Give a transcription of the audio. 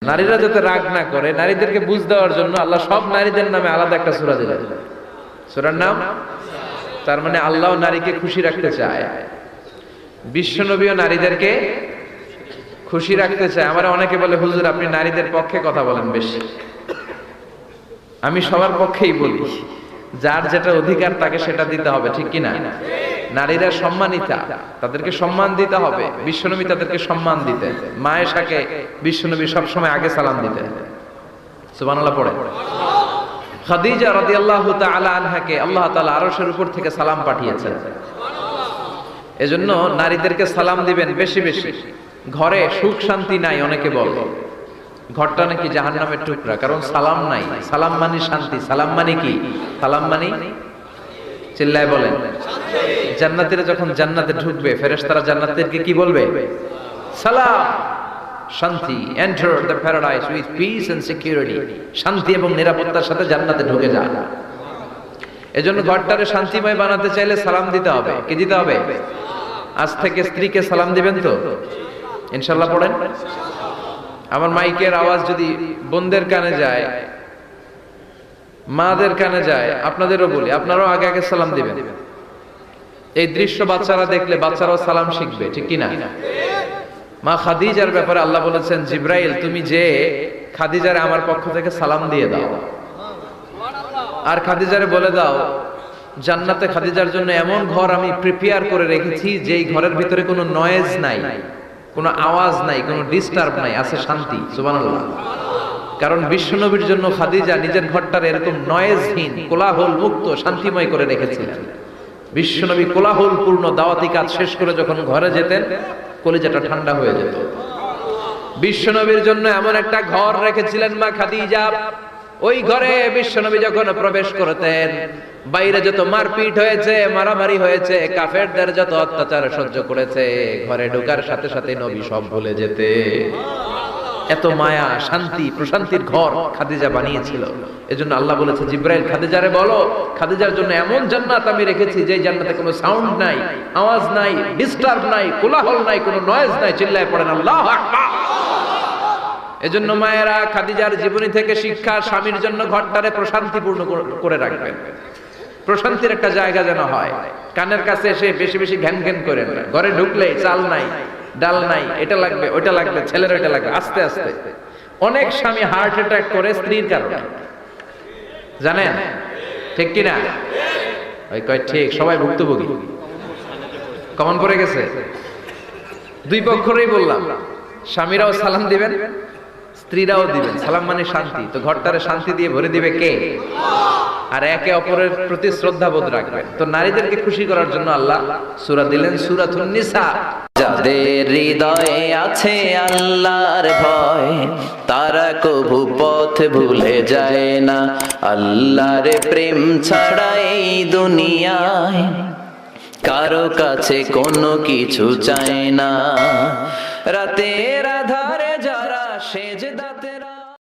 নারীরা যাতে রাগ না করে, নারীদেরকে বুঝ দেওয়ার জন্য আল্লাহ সব নারীদের নামে আলাদা একটা সূরা দিলেন। সূরার নাম, তার মানে আল্লাহ নারীকে খুশি রাখতে চায়, বিশ্বনবীও নারীদেরকে খুশি রাখতে চায়। আমার অনেকে বলে, হুজুর আপনি নারীদের পক্ষে কথা বলেন বেশি। আমি সবার পক্ষেই বলি, যার যেটা অধিকার তাকে সেটা দিতে হবে, ঠিক কিনা? নারীরা সম্মানিতা, তাদেরকে সম্মান দিতে হবে। বিশ্বনবী তাদেরকে সম্মান দিতেন। মা আয়েশাকে বিশ্বনবী সবসময় আগে সালাম দিতেন। সুবহানাল্লাহ পড়ে। খাদিজা রাদিয়াল্লাহু তাআলা আনহাকে আল্লাহ তাআলা আরশের উপর থেকে সালাম পাঠিয়েছেন। এজন্য নারীদেরকে সালাম দিবেন বেশি বেশি। ঘরে সুখ শান্তি নাই, অনেকে বলে ঘরটা নাকি জাহান্নামের টুকরা, কারণ সালাম নাই। সালাম মানে শান্তি। সালাম মানে কি? সালাম মানে, চিল্লায় বলেন, জান্নাতীরা যখন জান্নাতে ঢুকবে, ফেরেশতারা জান্নাতীদেরকে কি বলবে? সালাম, শান্তি। Enter the paradise with peace and security. শান্তি এবং নিরাপত্তার সাথে জান্নাতে ঢুকে যান। এজন্য ঘরটারে শান্তিময় বানাতে চাইলে সালাম দিতে হবে। কি দিতে হবে? আজ থেকে স্ত্রীকে সালাম দিবেন তো ইনশাআল্লাহ পড়েন। আমার মাইকের আওয়াজ যদি বোনদের কানে যায়, মাদের কানে যায়, আপনাদেরও বলি, আপনারাও আগে আগে সালাম দিবেন। এই দৃশ্য বাচ্চারা দেখলে বাচ্চারাও সালাম শিখবে, ঠিক কিনা? মা খাদিজার ব্যাপারে আল্লাহ বলেছেন, জিব্রাইল তুমি যে খাদিজারে আমার পক্ষ থেকে সালাম দিয়ে দাও, আর খাদিজারে বলে দাও জান্নাতে খাদিজার জন্য এমন ঘর আমি প্রিপেয়ার করে রেখেছি যেই ঘরের ভিতরে কোনো নয়েজ নাই, কোনো আওয়াজ নাই, কোনো ডিস্টার্ব নাই, আছে শান্তি। সুবহানাল্লাহ। কারণ বিশ্বনবীর জন্য খাদিজা নিজের ঘরটার এরকম নয়েজহীন, কোলাহল মুক্ত, শান্তিময় করে রেখেছিলেন। বিশ্বনবী কোলাহল পূর্ণ দাওয়াতি কাজ শেষ করে যখন ঘরে যেতেন, কলিজাটা ঠান্ডা হয়ে যেত। বিশ্বনবীর জন্য এমন একটা ঘর রেখেছিলেন মা খাদিজা, ওই ঘরে বিশ্বনবী যখন প্রবেশ করতেন, বাইরে যত মারপিট হয়েছে, মারামারি হয়েছে, কাফেরদের যত অত্যাচার সহ্য করেছে, ঘরে ঢোকার সাথে সাথে নবী সব ভুলে যেতে। এত মায়া, শান্তি, প্রশান্তির ঘর খাদিজা বানিয়েছিল। এজন্য আল্লাহ বলেছে, জিব্রাইল খাদিজারে বলো, খাদিজার জন্য এমন জান্নাত আমি রেখেছি যে জান্নাতে কোনো সাউন্ড নাই, আওয়াজ নাই, ডিস্টার্ব নাই, কোলাহল নাই, কোনো নয়েজ নাই। চিল্লায় পড়েন আল্লাহু আকবার। এজন্য মায়েরা খাদিজার জীবনী থেকে শিক্ষা, স্বামীর জন্য ঘরটারে প্রশান্তিপূর্ণ করে রাখবেন। প্রশান্তির একটা জায়গা যেন হয়। কানের কাছে এসে বেশি বেশি ঘ্যান ঘ্যান করেন না। ঘরে ঢুকলেই চাল নাই, ডাল নাই, এটা লাগবে, ওইটা লাগবে, ছেলের ওইটা লাগবে, আস্তে আস্তে। অনেক স্বামী হার্ট অ্যাটাক করে স্ত্রীর কারণে, জানেন ঠিক কিনা? ওই কয় ঠিক, সবাই ভুক্তভোগী। কমন পড়ে গেছে। দুই পক্ষেরই বললাম, স্বামীরাও সালাম দিবেন, স্ত্রীরাও দিবেন। সালাম মানে শান্তি। তো ঘরটারে শান্তি দিয়ে ভরে দিবে কে? আর একে অপরের প্রতি শ্রদ্ধাবোধ রাখবেন। তো নারীদেরকে খুশি করার জন্য আল্লাহ সূরা দিলেন, সূরাতুন নিসা। যাদের হৃদয়ে আছে আল্লাহর ভয়, তারা কভু পথ ভুলে যায় না। আল্লাহর প্রেম ছাড়া এই দুনিয়ায় কারো কাছে কোনো কিছু চায় না। রাতের আধার